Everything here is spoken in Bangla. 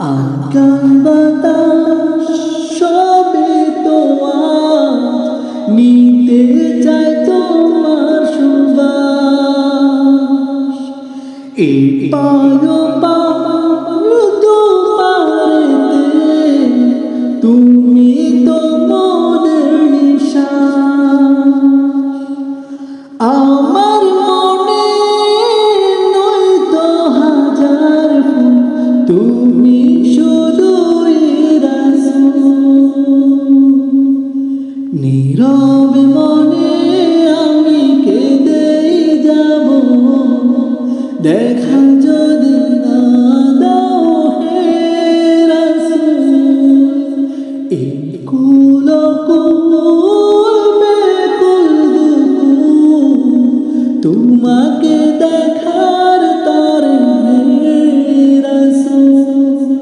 আকাশ বাতাস সবে তো আজ নিতে চায় তোমার সুবাস। এই পায়ো তো পারেতে তুমি তো মোদের নিশাস। আমার মনে নয়তো হাজার ফুল, তুমি শুধুই রাসূল। নীরবে